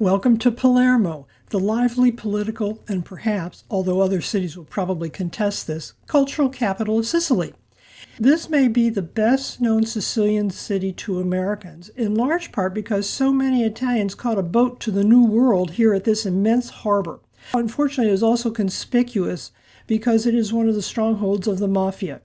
Welcome to Palermo, the lively political and perhaps, although other cities will probably contest this, cultural capital of Sicily. This may be the best-known Sicilian city to Americans, in large part because so many Italians caught a boat to the New World here at this immense harbor. Unfortunately, it is also conspicuous because it is one of the strongholds of the Mafia.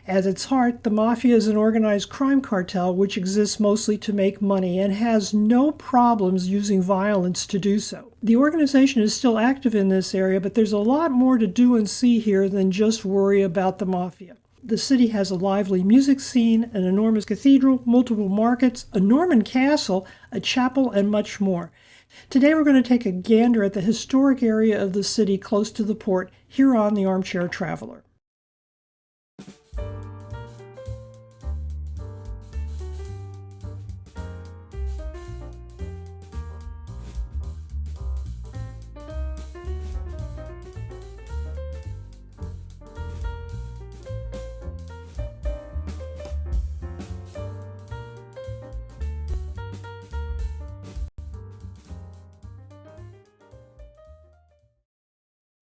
At its heart, the Mafia is an organized crime cartel which exists mostly to make money and has no problems using violence to do so. The organization is still active in this area, but there's a lot more to do and see here than just worry about the Mafia. The city has a lively music scene, an enormous cathedral, multiple markets, a Norman castle, a chapel, and much more. Today we're going to take a gander at the historic area of the city close to the port here on the Armchair Traveler.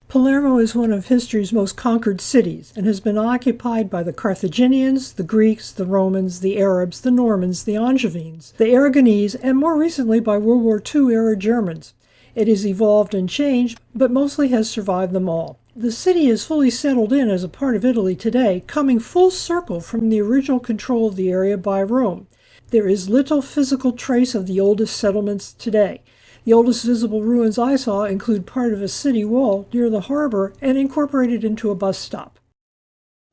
Palermo is one of history's most conquered cities and has been occupied by the Carthaginians, the Greeks, the Romans, the Arabs, the Normans, the Angevines, the Aragonese, and more recently by World War II-era Germans. It has evolved and changed, but mostly has survived them all. The city is fully settled in as a part of Italy today, coming full circle from the original control of the area by Rome. There is little physical trace of the oldest settlements today. The oldest visible ruins I saw include part of a city wall near the harbor and incorporated into a bus stop.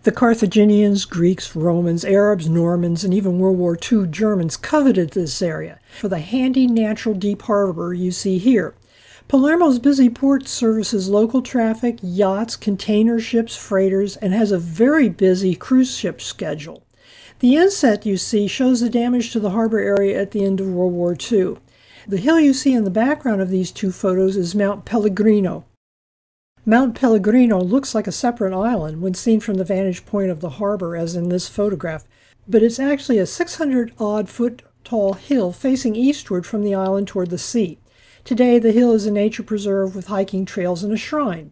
The Carthaginians, Greeks, Romans, Arabs, Normans, and even World War II Germans coveted this area for the handy natural deep harbor you see here. Palermo's busy port services local traffic, yachts, container ships, freighters, and has a very busy cruise ship schedule. The inset you see shows the damage to the harbor area at the end of World War II. The hill you see in the background of these two photos is Mount Pellegrino. Mount Pellegrino looks like a separate island when seen from the vantage point of the harbor as in this photograph, but it's actually a 600-odd foot tall hill facing eastward from the island toward the sea. Today the hill is a nature preserve with hiking trails and a shrine.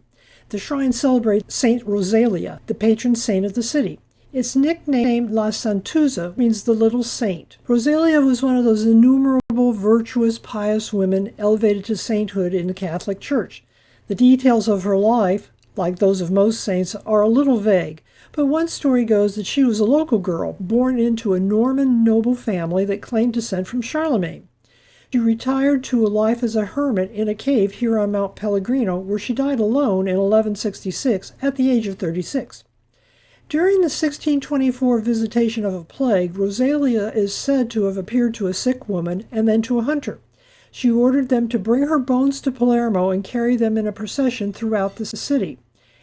The shrine celebrates Saint Rosalia, the patron saint of the city. Its nickname La Santuzza means the little saint. Rosalia was one of those innumerable virtuous, pious women elevated to sainthood in the Catholic Church. The details of her life, like those of most saints, are a little vague, but one story goes that she was a local girl, born into a Norman noble family that claimed descent from Charlemagne. She retired to a life as a hermit in a cave here on Mount Pellegrino, where she died alone in 1166 at the age of 36. During the 1624 visitation of a plague, Rosalia is said to have appeared to a sick woman and then to a hunter. She ordered them to bring her bones to Palermo and carry them in a procession throughout the city.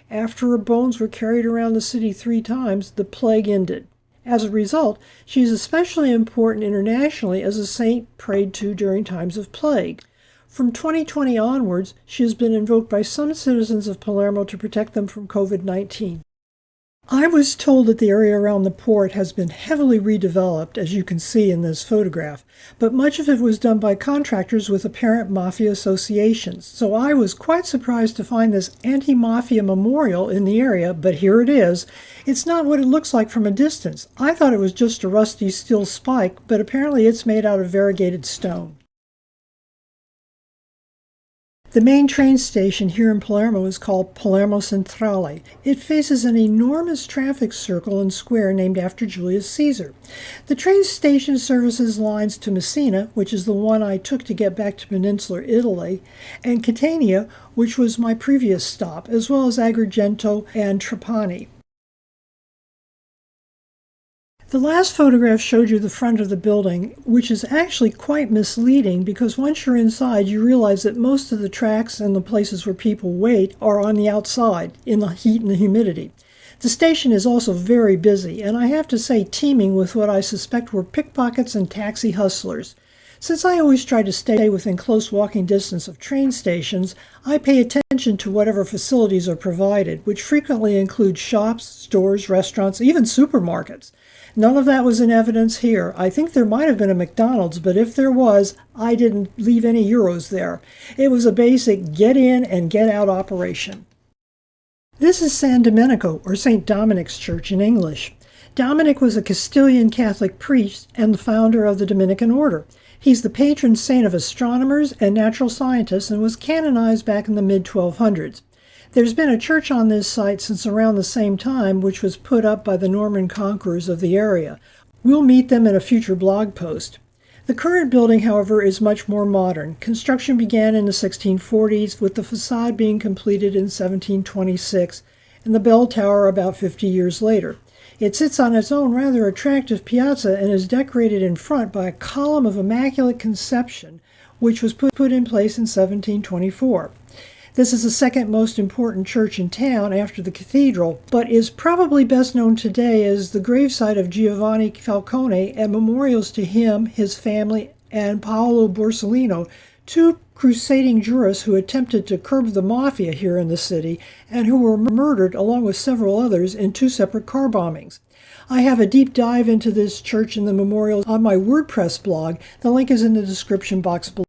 After her bones were carried around the city 3 times, the plague ended. As a result, she is especially important internationally as a saint prayed to during times of plague. From 2020 onwards, she has been invoked by some citizens of Palermo to protect them from COVID-19. I was told that the area around the port has been heavily redeveloped, as you can see in this photograph, but much of it was done by contractors with apparent mafia associations, so I was quite surprised to find this anti-mafia memorial in the area, but here it is. It's not what it looks like from a distance. I thought it was just a rusty steel spike, but apparently it's made out of variegated stone. The main train station here in Palermo is called Palermo Centrale. It faces an enormous traffic circle and square named after Julius Caesar. The train station services lines to Messina, which is the one I took to get back to peninsular Italy, and Catania, which was my previous stop, as well as Agrigento and Trapani. The last photograph showed you the front of the building, which is actually quite misleading because once you're inside, you realize that most of the tracks and the places where people wait are on the outside, in the heat and the humidity. The station is also very busy, and I have to say teeming with what I suspect were pickpockets and taxi hustlers. Since I always try to stay within close walking distance of train stations, I pay attention to whatever facilities are provided, which frequently include shops, stores, restaurants, even supermarkets. None of that was in evidence here. I think there might have been a McDonald's, but if there was, I didn't leave any euros there. It was a basic get in and get out operation. This is San Domenico, or St. Dominic's Church in English. Dominic was a Castilian Catholic priest and the founder of the Dominican order. He's the patron saint of astronomers and natural scientists and was canonized back in the mid-1200s. There's been a church on this site since around the same time, which was put up by the Norman conquerors of the area. We'll meet them in a future blog post. The current building, however, is much more modern. Construction began in the 1640s, with the facade being completed in 1726, and the bell tower about 50 years later. It sits on its own rather attractive piazza and is decorated in front by a column of Immaculate Conception, which was put in place in 1724. This is the second most important church in town after the cathedral, but is probably best known today as the gravesite of Giovanni Falcone and memorials to him, his family, and Paolo Borsellino, two crusading jurists who attempted to curb the Mafia here in the city and who were murdered along with several others in two separate car bombings. I have a deep dive into this church and the memorials on my WordPress blog. The link is in the description box below.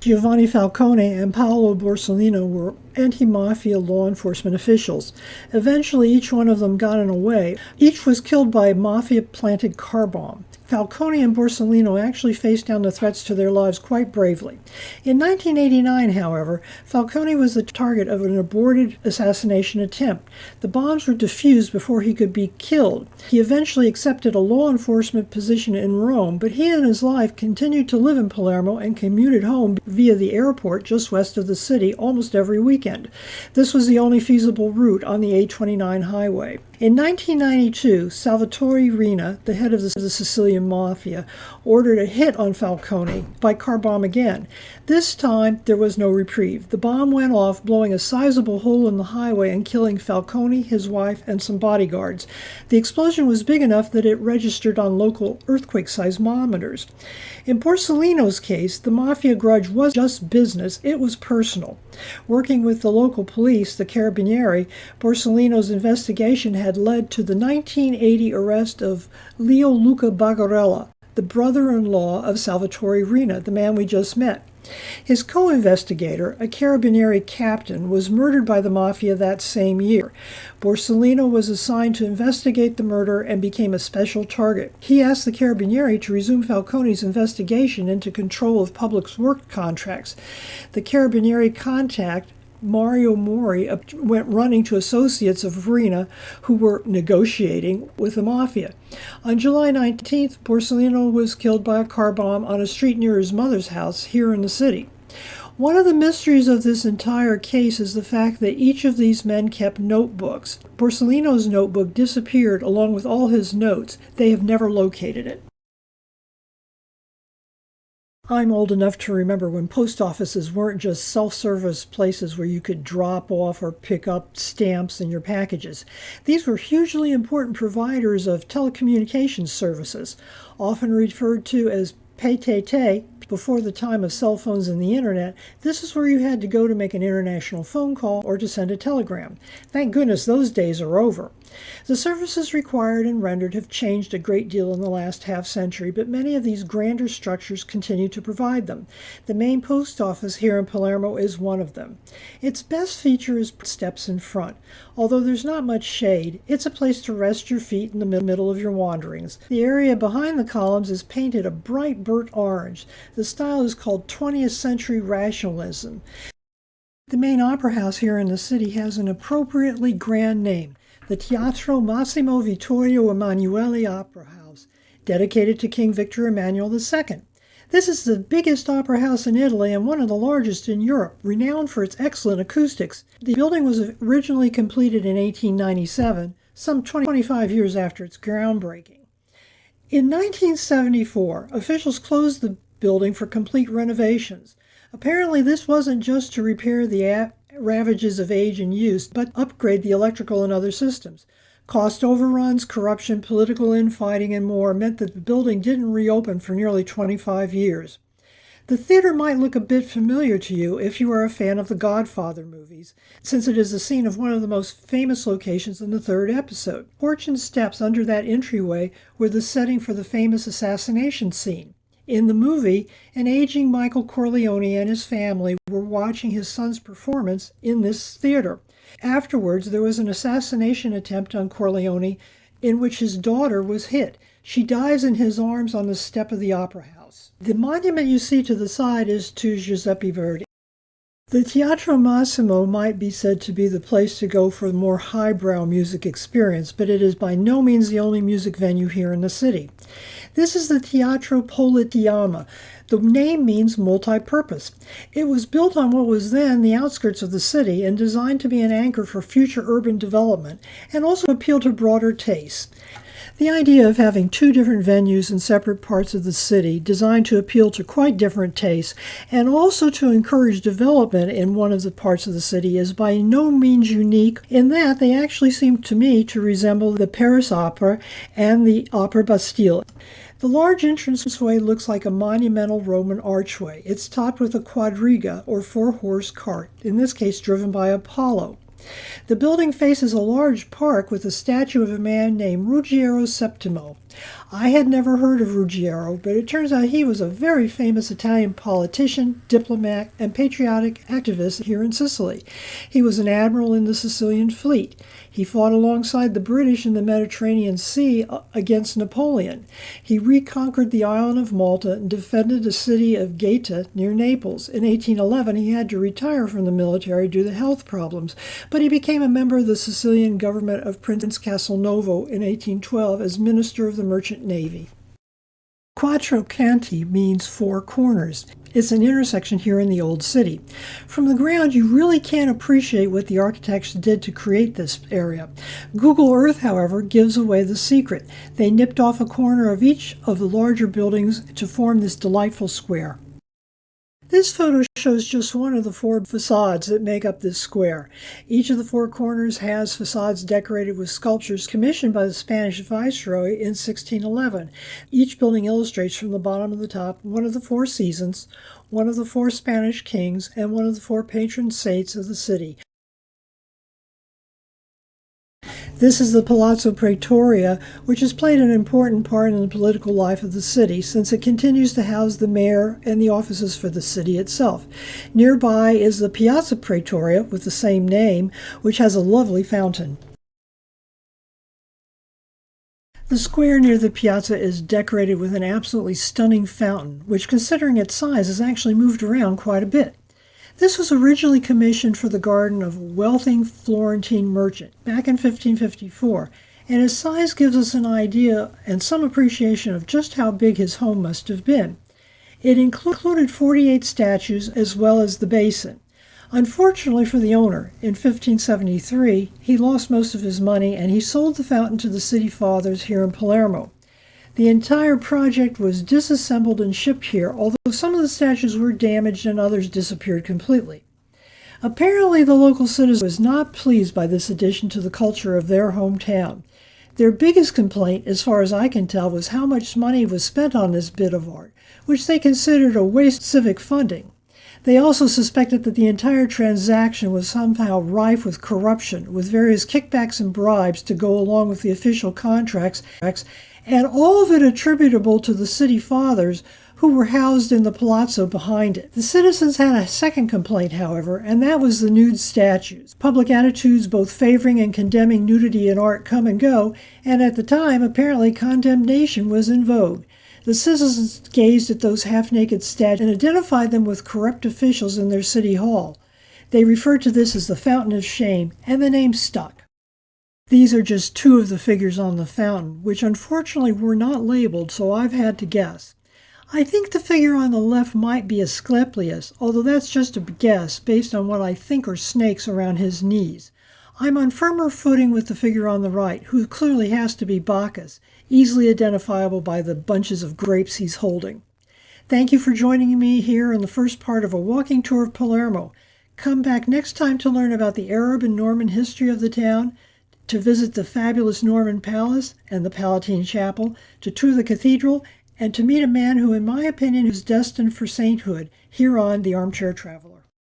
Giovanni Falcone and Paolo Borsellino were anti-mafia law enforcement officials. Eventually, each one of them got away. Each was killed by a mafia-planted car bomb. Falcone and Borsellino actually faced down the threats to their lives quite bravely. In 1989, however, Falcone was the target of an aborted assassination attempt. The bombs were defused before he could be killed. He eventually accepted a law enforcement position in Rome, but he and his wife continued to live in Palermo and commuted home via the airport just west of the city almost every weekend. This was the only feasible route on the A29 highway. In 1992, Salvatore Riina, the head of the Sicilian Mafia, ordered a hit on Falcone by car bomb again. This time, there was no reprieve. The bomb went off, blowing a sizable hole in the highway and killing Falcone, his wife, and some bodyguards. The explosion was big enough that it registered on local earthquake seismometers. In Borsellino's case, the Mafia grudge was just business. It was personal. Working with the local police, the Carabinieri, Borsellino's investigation had led to the 1980 arrest of Leo Luca Bagarella, the brother-in-law of Salvatore Riina, the man we just met. His co-investigator, a Carabinieri captain, was murdered by the Mafia that same year. Borsellino was assigned to investigate the murder and became a special target. He asked the Carabinieri to resume Falcone's investigation into control of public work contracts. The Carabinieri contact Mario Mori went running to associates of Riina who were negotiating with the Mafia. On July 19th, Borsellino was killed by a car bomb on a street near his mother's house here in the city. One of the mysteries of this entire case is the fact that each of these men kept notebooks. Borsellino's notebook disappeared along with all his notes. They have never located it. I'm old enough to remember when post offices weren't just self-service places where you could drop off or pick up stamps in your packages. These were hugely important providers of telecommunications services, often referred to as PTT. Before the time of cell phones and the internet, this is where you had to go to make an international phone call or to send a telegram. Thank goodness those days are over. The services required and rendered have changed a great deal in the last half-century, but many of these grander structures continue to provide them. The main post office here in Palermo is one of them. Its best feature is steps in front. Although there's not much shade, it's a place to rest your feet in the middle of your wanderings. The area behind the columns is painted a bright burnt orange. The style is called 20th century rationalism. The main opera house here in the city has an appropriately grand name, the Teatro Massimo Vittorio Emanuele Opera House, dedicated to King Victor Emmanuel II. This is the biggest opera house in Italy and one of the largest in Europe, renowned for its excellent acoustics. The building was originally completed in 1897, some 25 years after its groundbreaking. In 1974, officials closed the building for complete renovations. Apparently, this wasn't just to repair the ravages of age and use, but upgrade the electrical and other systems. Cost overruns, corruption, political infighting, and more meant that the building didn't reopen for nearly 25 years. The theater might look a bit familiar to you if you are a fan of the Godfather movies, since it is the scene of one of the most famous locations in the third episode. Porch and steps under that entryway were the setting for the famous assassination scene. In the movie, an aging Michael Corleone and his family were watching his son's performance in this theater. Afterwards, there was an assassination attempt on Corleone in which his daughter was hit. She dies in his arms on the step of the opera house. The monument you see to the side is to Giuseppe Verdi. The Teatro Massimo might be said to be the place to go for a more highbrow music experience, but it is by no means the only music venue here in the city. This is the Teatro Politeama. The name means multi-purpose. It was built on what was then the outskirts of the city and designed to be an anchor for future urban development and also appeal to broader tastes. The idea of having two different venues in separate parts of the city designed to appeal to quite different tastes and also to encourage development in one of the parts of the city is by no means unique in that they actually seem to me to resemble the Paris Opera and the Opera Bastille. The large entranceway looks like a monumental Roman archway. It's topped with a quadriga or four-horse cart, in this case driven by Apollo. The building faces a large park with a statue of a man named Ruggiero Septimo. I had never heard of Ruggiero, but it turns out he was a very famous Italian politician, diplomat, and patriotic activist here in Sicily. He was an admiral in the Sicilian fleet. He fought alongside the British in the Mediterranean Sea against Napoleon. He reconquered the island of Malta and defended the city of Gaeta near Naples. In 1811, he had to retire from the military due to health problems, but he became a member of the Sicilian government of Prince Castelnuovo in 1812 as Minister of the Merchant Navy. Quattro Canti means four corners. It's an intersection here in the Old City. From the ground, you really can't appreciate what the architects did to create this area. Google Earth, however, gives away the secret. They nipped off a corner of each of the larger buildings to form this delightful square. This photo shows just one of the four facades that make up this square. Each of the four corners has facades decorated with sculptures commissioned by the Spanish Viceroy in 1611. Each building illustrates from the bottom to the top one of the four seasons, one of the four Spanish kings, and one of the four patron saints of the city. This is the Palazzo Pretoria, which has played an important part in the political life of the city since it continues to house the mayor and the offices for the city itself. Nearby is the Piazza Pretoria with the same name, which has a lovely fountain. The square near the piazza is decorated with an absolutely stunning fountain, which, considering its size, has actually moved around quite a bit. This was originally commissioned for the garden of a wealthy Florentine merchant back in 1554, and its size gives us an idea and some appreciation of just how big his home must have been. It included 48 statues as well as the basin. Unfortunately for the owner, in 1573, he lost most of his money and he sold the fountain to the city fathers here in Palermo. The entire project was disassembled and shipped here, although some of the statues were damaged and others disappeared completely. Apparently, the local citizen was not pleased by this addition to the culture of their hometown. Their biggest complaint, as far as I can tell, was how much money was spent on this bit of art, which they considered a waste of civic funding. They also suspected that the entire transaction was somehow rife with corruption, with various kickbacks and bribes to go along with the official contracts, and all of it attributable to the city fathers who were housed in the palazzo behind it. The citizens had a second complaint, however, and that was the nude statues. Public attitudes both favoring and condemning nudity in art come and go, and at the time, apparently condemnation was in vogue. The citizens gazed at those half-naked statues and identified them with corrupt officials in their city hall. They referred to this as the Fountain of Shame, and the name stuck. These are just two of the figures on the fountain, which unfortunately were not labeled, so I've had to guess. I think the figure on the left might be Asclepius, although that's just a guess based on what I think are snakes around his knees. I'm on firmer footing with the figure on the right, who clearly has to be Bacchus, easily identifiable by the bunches of grapes he's holding. Thank you for joining me here in the first part of a walking tour of Palermo. Come back next time to learn about the Arab and Norman history of the town, to visit the fabulous Norman Palace and the Palatine Chapel, to tour the cathedral, and to meet a man who, in my opinion, is destined for sainthood here on The Armchair Traveler.